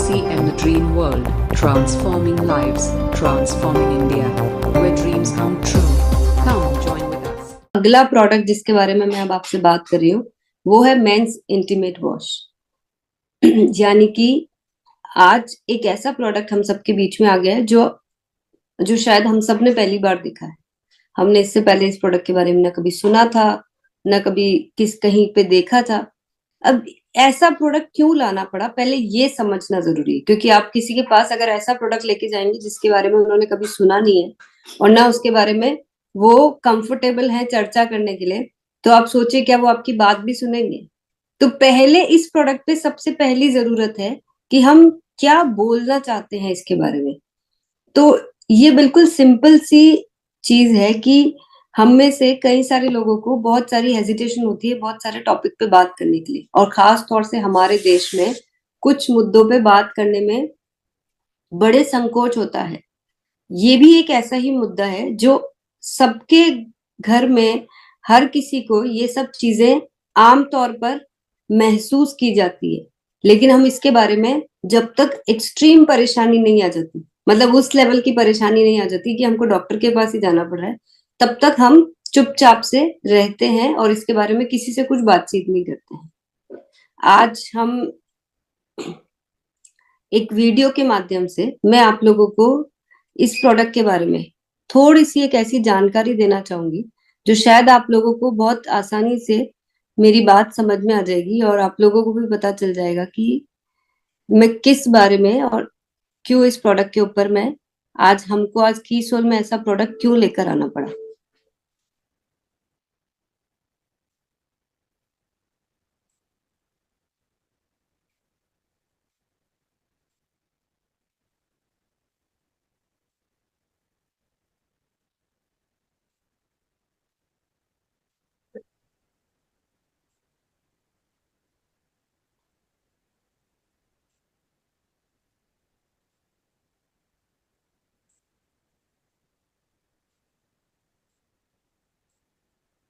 fantasy and the dream world, transforming lives, transforming India, where dreams come true. Come join with us. अगला product जिसके बारे में मैं अब आपसे बात कर रही हूँ वो है मेंस इंटीमेट वॉश। यानी कि आज एक ऐसा प्रोडक्ट हम सबके बीच में आ गया है जो शायद हम सब ने पहली बार देखा है। हमने इससे पहले इस प्रोडक्ट के बारे में ना कभी सुना था, ना कभी कहीं पे देखा था। अब ऐसा प्रोडक्ट क्यों लाना पड़ा, पहले ये समझना जरूरी है, क्योंकि आप किसी के पास अगर ऐसा प्रोडक्ट लेके जाएंगे जिसके बारे में उन्होंने कभी सुना नहीं है और ना उसके बारे में वो कंफर्टेबल है चर्चा करने के लिए, तो आप सोचिए क्या वो आपकी बात भी सुनेंगे। तो पहले इस प्रोडक्ट पे सबसे पहली जरूरत है कि हम क्या बोलना चाहते हैं इसके बारे में। तो ये बिल्कुल सिंपल सी चीज है कि हम में से कई सारे लोगों को बहुत सारी हेजिटेशन होती है बहुत सारे टॉपिक पे बात करने के लिए, और खास तौर से हमारे देश में कुछ मुद्दों पे बात करने में बड़े संकोच होता है। ये भी एक ऐसा ही मुद्दा है जो सबके घर में हर किसी को ये सब चीजें आम तौर पर महसूस की जाती है, लेकिन हम इसके बारे में जब तक एक्सट्रीम परेशानी नहीं आ जाती, मतलब उस लेवल की परेशानी नहीं आ जाती कि हमको डॉक्टर के पास ही जाना पड़ रहा है, तब तक हम चुपचाप से रहते हैं और इसके बारे में किसी से कुछ बातचीत नहीं करते हैं। आज हम एक वीडियो के माध्यम से मैं आप लोगों को इस प्रोडक्ट के बारे में थोड़ी सी एक ऐसी जानकारी देना चाहूंगी जो शायद आप लोगों को बहुत आसानी से मेरी बात समझ में आ जाएगी और आप लोगों को भी पता चल जाएगा कि मैं किस बारे में और क्यों इस प्रोडक्ट के ऊपर मैं आज कीसोल में ऐसा प्रोडक्ट क्यों लेकर आना पड़ा।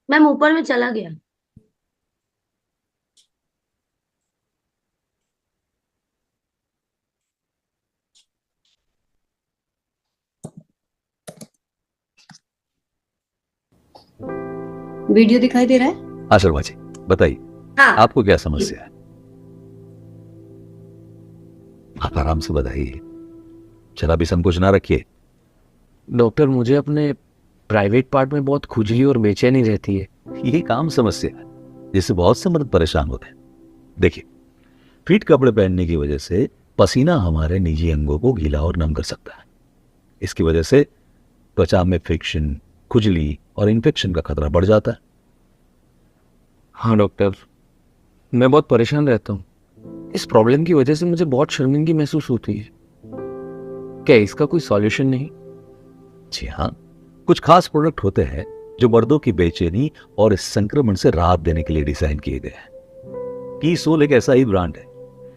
मैम ऊपर में चला गया। वीडियो दिखाई दे रहा है? हाँ शर्मा जी बताइए। हाँ आपको क्या समस्या है? आप आराम से बताइए, जरा भी संकोच ना रखिए। डॉक्टर मुझे अपने प्राइवेट पार्ट में बहुत खुजली और बेचैनी रहती है। ये काम समस्या है जिससे बहुत से मर्द परेशान होते हैं। देखिए, फिट कपड़े पहनने की वजह से पसीना हमारे निजी अंगों को गीला और नम कर सकता है। इसकी वजह से त्वचा में फ्रिक्शन, खुजली और इन्फेक्शन का खतरा बढ़ जाता है। हाँ डॉक्टर, मैं बहुत परेशान रहता हूँ। इस प्रॉब्लम की वजह से मुझे बहुत शर्मिंदगी महसूस होती है। क्या इसका कोई सॉल्यूशन नहीं? जी हाँ, कुछ खास प्रोडक्ट होते हैं जो मर्दों की बेचैनी और इस संक्रमण से राहत देने के लिए डिजाइन किए गए हैं। कीसोल एक ऐसा ही ब्रांड है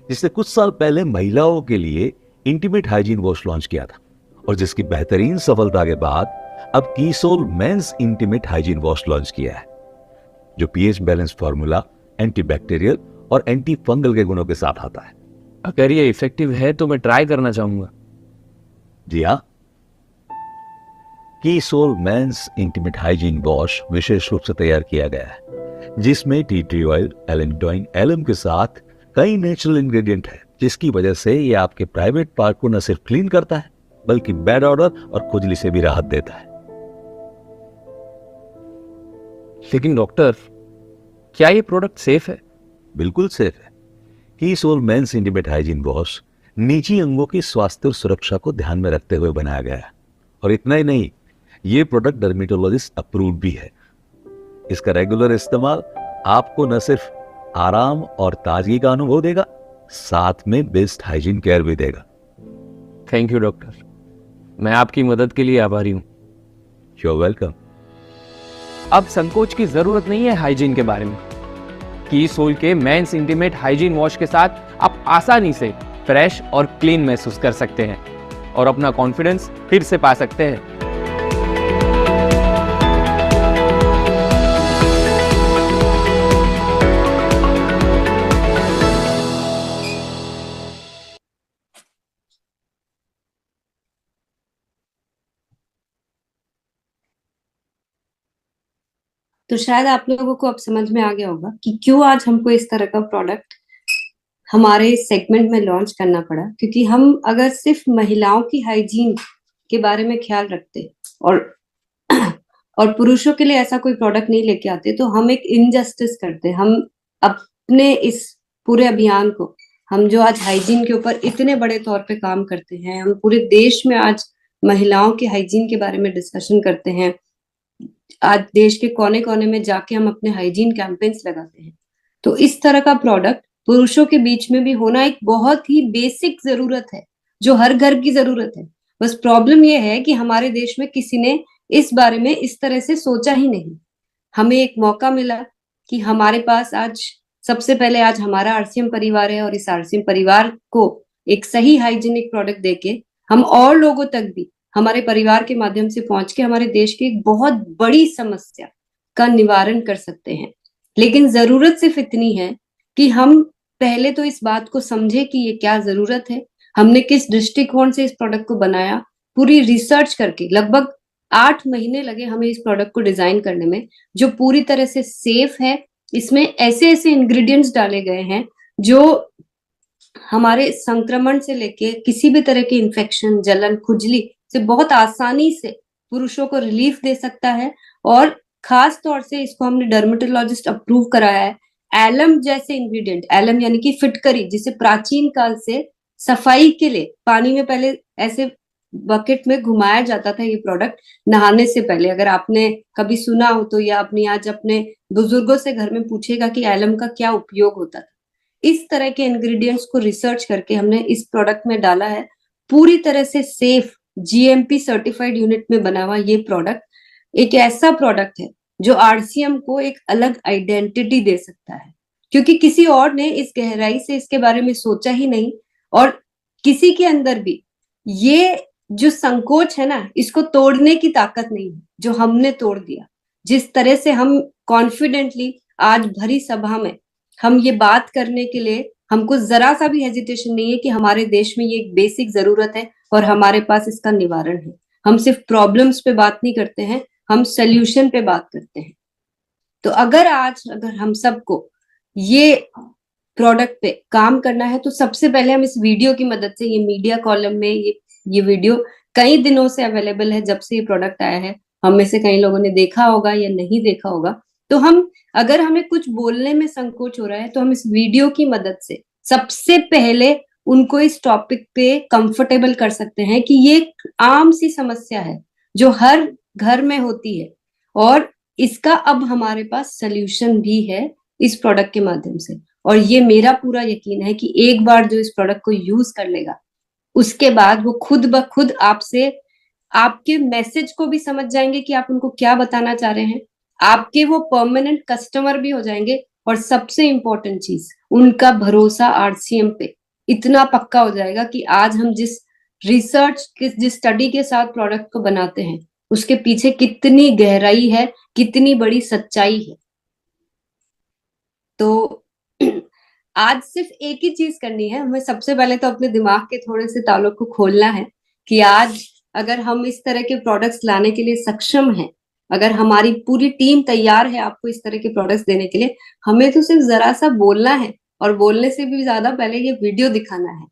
जिसने कुछ साल पहले महिलाओं के लिए इंटीमेट हाइजीन वॉश लॉन्च किया था और जिसकी बेहतरीन सफलता के बाद अब कीसोल men's intimate hygiene wash launch किया है, जो पीएच बैलेंस फॉर्मूला, एंटीबैक्टीरियल और एंटी फंगल के गुणों के साथ आता है। अगर ये इफेक्टिव है तो मैं ट्राई करना चाहूंगा। जी हाँ, कीसोल मेंस इंटीमेट हाइजीन वॉश विशेष रूप से तैयार किया गया है, जिसमें टी ट्री ऑयल, एलेंडोइन एलम के साथ कई नेचुरल इंग्रेडिएंट है, जिसकी वजह से ये आपके प्राइवेट पार्ट को न सिर्फ क्लीन करता है बल्कि बैड ऑर्डर और खुजली से भी राहत देता है। लेकिन डॉक्टर, क्या ये प्रोडक्ट सेफ है? बिल्कुल सेफ है। कीसोल मेंस इंटीमेट हाइजीन वॉश निजी अंगों की स्वास्थ्य और सुरक्षा को ध्यान में रखते हुए बनाया गया है, और इतना ही नहीं, ये प्रोडक्ट डर्मेटोलॉजिस्ट अप्रूव्ड भी है। इसका रेगुलर इस्तेमाल आपको न सिर्फ आराम और ताजगी का अनुभव देगा, साथ में बेस्ट हाइजीन केयर भी देगा। थैंक यू डॉक्टर, मैं आपकी मदद के लिए आभारी हूँ। You are welcome. अब संकोच की जरूरत नहीं है हाइजीन के बारे में। कीसोल के मेंस इंटीमेट हाइजीन वॉश के साथ आप आसानी से फ्रेश और क्लीन महसूस कर सकते हैं और अपना कॉन्फिडेंस फिर से पा सकते हैं। तो शायद आप लोगों को अब समझ में आ गया होगा कि क्यों आज हमको इस तरह का प्रोडक्ट हमारे सेगमेंट में लॉन्च करना पड़ा। क्योंकि हम अगर सिर्फ महिलाओं की हाइजीन के बारे में ख्याल रखते और और पुरुषों के लिए ऐसा कोई प्रोडक्ट नहीं लेके आते तो हम एक इनजस्टिस करते। हम अपने इस पूरे अभियान को, हम जो आज हाइजीन के ऊपर इतने बड़े तौर पे काम करते हैं, हम पूरे देश में आज महिलाओं के हाइजीन के बारे में डिस्कशन करते हैं, आज देश के कोने कोने में जाके हम अपने हाइजीन कैंपेन्स लगाते हैं, तो इस तरह का प्रोडक्ट पुरुषों के बीच में भी होना एक बहुत ही बेसिक जरूरत है, जो हर घर की जरूरत है। बस प्रॉब्लम यह है कि हमारे देश में किसी ने इस बारे में इस तरह से सोचा ही नहीं। हमें एक मौका मिला कि हमारे पास आज सबसे पहले आज हमारा आरसीएम परिवार है और इस आरसीएम परिवार को एक सही हाइजीनिक प्रोडक्ट देके हम और लोगों तक भी हमारे परिवार के माध्यम से पहुंच के हमारे देश की एक बहुत बड़ी समस्या का निवारण कर सकते हैं। लेकिन जरूरत सिर्फ इतनी है कि हम पहले तो इस बात को समझे कि ये क्या जरूरत है, हमने किस दृष्टिकोण से इस प्रोडक्ट को बनाया, पूरी रिसर्च करके लगभग 8 महीने लगे हमें इस प्रोडक्ट को डिजाइन करने में, जो पूरी तरह से सेफ है। इसमें ऐसे ऐसे इंग्रेडिएंट्स डाले गए हैं जो हमारे संक्रमण से लेके किसी भी तरह की इन्फेक्शन, जलन, खुजली से बहुत आसानी से पुरुषों को रिलीफ दे सकता है। और खास तौर से इसको हमने डर्मेटोलॉजिस्ट अप्रूव कराया है। एलम जैसे इंग्रेडिएंट, एलम यानी कि फिटकरी, जिसे प्राचीन काल से सफाई के लिए पानी में पहले ऐसे बकेट में घुमाया जाता था ये प्रोडक्ट नहाने से पहले। अगर आपने कभी सुना हो तो, या अपनी आज अपने बुजुर्गों से घर में पूछेगा कि एलम का क्या उपयोग होता था। इस तरह के इंग्रेडिएंट्स को रिसर्च करके हमने इस प्रोडक्ट में डाला है। पूरी तरह से सेफ जीएमपी सर्टिफाइड यूनिट में बना हुआ ये प्रोडक्ट एक ऐसा प्रोडक्ट है जो आरसीएम को एक अलग आइडेंटिटी दे सकता है, क्योंकि किसी और ने इस गहराई से इसके बारे में सोचा ही नहीं। और किसी के अंदर भी ये जो संकोच है ना, इसको तोड़ने की ताकत नहीं है, जो हमने तोड़ दिया। जिस तरह से हम कॉन्फिडेंटली आज भरी सभा में हम ये बात करने के लिए, हमको जरा सा भी हेजिटेशन नहीं है कि हमारे देश में ये एक बेसिक जरूरत है और हमारे पास इसका निवारण है। हम सिर्फ प्रॉब्लम्स पे बात नहीं करते हैं, हम सोल्यूशन पे बात करते हैं। तो अगर हम सबको ये प्रोडक्ट पे काम करना है तो सबसे पहले हम इस वीडियो की मदद से, ये मीडिया कॉलम में ये वीडियो कई दिनों से अवेलेबल है, जब से ये प्रोडक्ट आया है। हम में से कई लोगों ने देखा होगा या नहीं देखा होगा। तो अगर हमें कुछ बोलने में संकोच हो रहा है तो हम इस वीडियो की मदद से सबसे पहले उनको इस टॉपिक पे कंफर्टेबल कर सकते हैं कि ये एक आम सी समस्या है जो हर घर में होती है, और इसका अब हमारे पास सोल्यूशन भी है इस प्रोडक्ट के माध्यम से। और ये मेरा पूरा यकीन है कि एक बार जो इस प्रोडक्ट को यूज कर लेगा, उसके बाद वो खुद ब खुद आपसे आपके मैसेज को भी समझ जाएंगे कि आप उनको क्या बताना चाह रहे हैं। आपके वो परमानेंट कस्टमर भी हो जाएंगे। और सबसे इंपॉर्टेंट चीज, उनका भरोसा आरसीएम पे इतना पक्का हो जाएगा कि आज हम जिस स्टडी के साथ प्रोडक्ट को बनाते हैं, उसके पीछे कितनी गहराई है, कितनी बड़ी सच्चाई है। तो आज सिर्फ एक ही चीज करनी है हमें। सबसे पहले तो अपने दिमाग के थोड़े से तालों को खोलना है कि आज अगर हम इस तरह के प्रोडक्ट्स लाने के लिए सक्षम हैं, अगर हमारी पूरी टीम तैयार है आपको इस तरह के प्रोडक्ट्स देने के लिए, हमें तो सिर्फ जरा सा बोलना है। और बोलने से भी ज्यादा पहले ये वीडियो दिखाना है।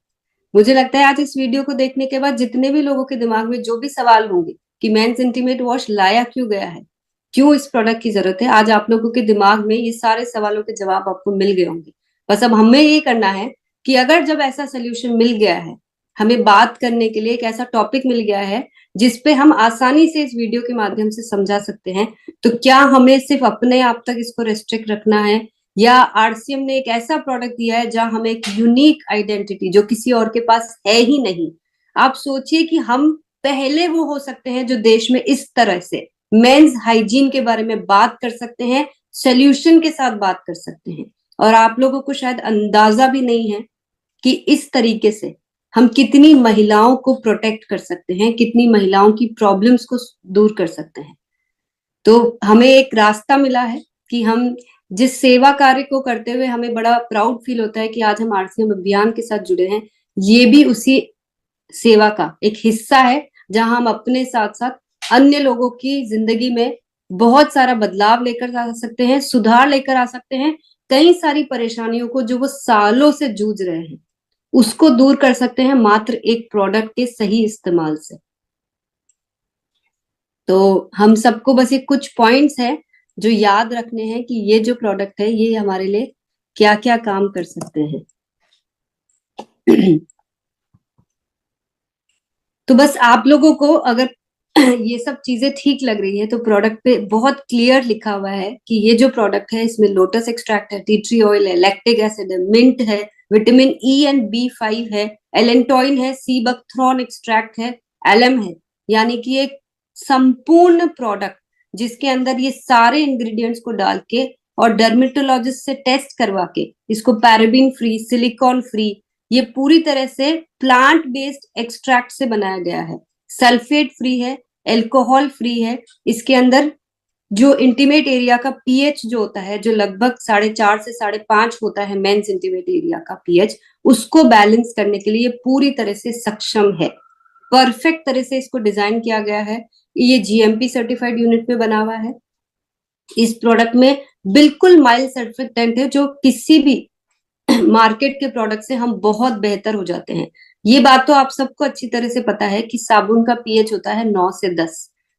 मुझे लगता है आज इस वीडियो को देखने के बाद जितने भी लोगों के दिमाग में जो भी सवाल होंगे कि मेंस इंटीमेट वॉश लाया क्यों गया है, क्यों इस प्रोडक्ट की जरूरत है, आज आप लोगों के दिमाग में ये सारे सवालों के जवाब आपको मिल गए होंगे। बस अब हमें ये करना है कि अगर जब ऐसा सोल्यूशन मिल गया है, हमें बात करने के लिए एक ऐसा टॉपिक मिल गया है जिसपे हम आसानी से इस वीडियो के माध्यम से समझा सकते हैं, तो क्या हमें सिर्फ अपने आप तक इसको रेस्ट्रिक्ट रखना है, या आरसीएम ने एक ऐसा प्रोडक्ट दिया है जहां हमें एक यूनिक आइडेंटिटी जो किसी और के पास है ही नहीं। आप सोचिए कि हम पहले वो हो सकते हैं जो देश में इस तरह से मेंस हाइजीन के बारे में बात कर सकते हैं, सोल्यूशन के साथ बात कर सकते हैं। और आप लोगों को शायद अंदाजा भी नहीं है कि इस तरीके से हम कितनी महिलाओं को प्रोटेक्ट कर सकते हैं, कितनी महिलाओं की प्रॉब्लम्स को दूर कर सकते हैं। तो हमें एक रास्ता मिला है कि हम जिस सेवा कार्य को करते हुए हमें बड़ा प्राउड फील होता है कि आज हम आरसीएम अभियान के साथ जुड़े हैं, ये भी उसी सेवा का एक हिस्सा है जहां हम अपने साथ साथ अन्य लोगों की जिंदगी में बहुत सारा बदलाव लेकर आ सकते हैं, सुधार लेकर आ सकते हैं। कई सारी परेशानियों को जो वो सालों से जूझ रहे हैं उसको दूर कर सकते हैं मात्र एक प्रोडक्ट के सही इस्तेमाल से। तो हम सबको बस ये कुछ पॉइंट्स हैं जो याद रखने हैं कि ये जो प्रोडक्ट है ये हमारे लिए क्या क्या काम कर सकते हैं। तो बस आप लोगों को अगर ये सब चीजें ठीक लग रही है तो प्रोडक्ट पे बहुत क्लियर लिखा हुआ है कि ये जो प्रोडक्ट है इसमें लोटस एक्सट्रैक्ट है, टी ट्री ऑयल है, लैक्टिक एसिड है, मिंट है, विटामिन ई एंड B5 है, एलेंटोइन है, सी बकथ्रॉन एक्सट्रैक्ट है, एलम है। यानी कि एक संपूर्ण प्रोडक्ट जिसके अंदर ये सारे इंग्रेडिएंट्स को डाल के और डर्मेटोलॉजिस्ट से टेस्ट करवा के इसको पैराबीन फ्री, सिलिकॉन फ्री, ये पूरी तरह से प्लांट बेस्ड एक्सट्रैक्ट से बनाया गया है, सल्फेट फ्री है, एल्कोहल फ्री है। इसके अंदर जो इंटीमेट एरिया का पीएच जो होता है, जो लगभग 4.5 से 5.5 होता है मेंस इंटीमेट एरिया का पीएच, उसको बैलेंस करने के लिए पूरी तरह से सक्षम है। परफेक्ट तरह से इसको डिजाइन किया गया है। ये जीएमपी सर्टिफाइड यूनिट में बना हुआ है। इस प्रोडक्ट में बिल्कुल माइल्ड सर्टिफिकेट है जो किसी भी मार्केट के प्रोडक्ट से हम बहुत बेहतर हो जाते हैं। ये बात तो आप सबको अच्छी तरह से पता है कि साबुन का पीएच होता है 9 से 10।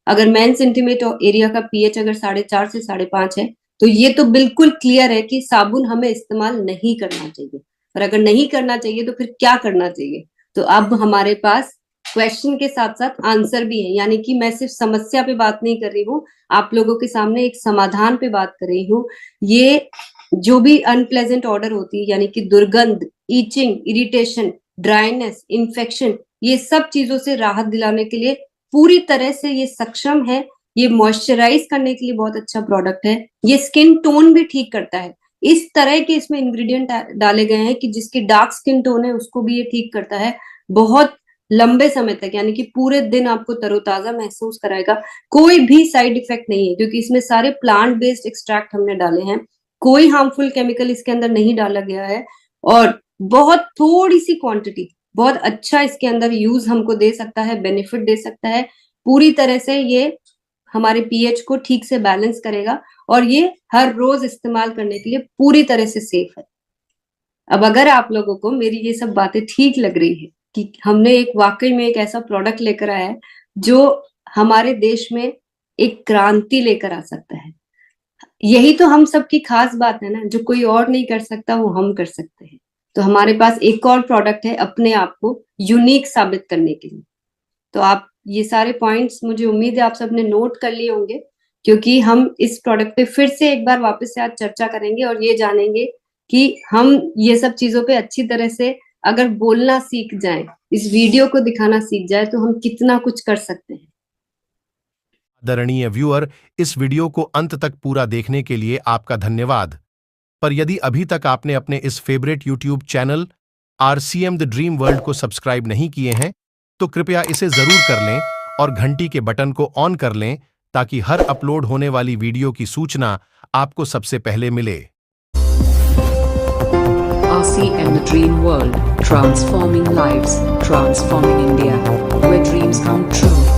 अगर मेंस इंटीमेट एरिया का पीएच अगर 4.5 से 5.5 है तो ये तो बिल्कुल क्लियर है कि साबुन हमें इस्तेमाल नहीं करना चाहिए। और अगर नहीं करना चाहिए तो फिर क्या करना चाहिए? तो अब हमारे पास क्वेश्चन के साथ साथ आंसर भी है। यानी कि मैं सिर्फ समस्या पे बात नहीं कर रही हूँ, आप लोगों के सामने एक समाधान पे बात कर रही हूँ। ये जो भी अनप्लेजेंट ऑर्डर होती है यानी कि दुर्गंध, ईचिंग, इरिटेशन, ड्राइनेस, इन्फेक्शन, ये सब चीजों से राहत दिलाने के लिए पूरी तरह से ये सक्षम है। ये मॉइस्चराइज करने के लिए बहुत अच्छा प्रोडक्ट है। ये स्किन टोन भी ठीक करता है। इस तरह के इसमें इंग्रेडिएंट डाले गए हैं कि जिसकी डार्क स्किन टोन है उसको भी ये ठीक करता है बहुत लंबे समय तक, यानी कि पूरे दिन आपको तरोताजा महसूस कराएगा। कोई भी साइड इफेक्ट नहीं है क्योंकि इसमें सारे प्लांट बेस्ड एक्सट्रैक्ट हमने डाले हैं। कोई हार्मफुल केमिकल इसके अंदर नहीं डाला गया है और बहुत थोड़ी सी क्वांटिटी बहुत अच्छा इसके अंदर यूज हमको दे सकता है, बेनिफिट दे सकता है। पूरी तरह से ये हमारे पीएच को ठीक से बैलेंस करेगा और ये हर रोज इस्तेमाल करने के लिए पूरी तरह से सेफ है। अब अगर आप लोगों को मेरी ये सब बातें ठीक लग रही है कि हमने एक वाकई में एक ऐसा प्रोडक्ट लेकर आया है जो हमारे देश में एक क्रांति लेकर आ सकता है, यही तो हम सबकी खास बात है ना। जो कोई और नहीं कर सकता वो हम कर सकते हैं। तो हमारे पास एक और प्रोडक्ट है अपने आप को यूनिक साबित करने के लिए। तो आप ये सारे पॉइंट्स मुझे उम्मीद है आप सबने नोट कर लिए होंगे, क्योंकि हम इस प्रोडक्ट पे फिर से एक बार वापस से आज चर्चा करेंगे और ये जानेंगे कि हम ये सब चीजों पे अच्छी तरह से अगर बोलना सीख जाएं, इस वीडियो को दिखाना सीख जाए तो हम कितना कुछ कर सकते हैं। आदरणीय व्यूअर, इस वीडियो को अंत तक पूरा देखने के लिए आपका धन्यवाद। पर यदि अभी तक आपने अपने इस favourite YouTube channel RCM the dream world को सब्सक्राइब नहीं किए हैं तो कृपया इसे जरूर कर लें और घंटी के बटन को ऑन कर लें ताकि हर अपलोड होने वाली वीडियो की सूचना आपको सबसे पहले मिले। RCM the Dream World, transforming lives, transforming India, where dreams come true.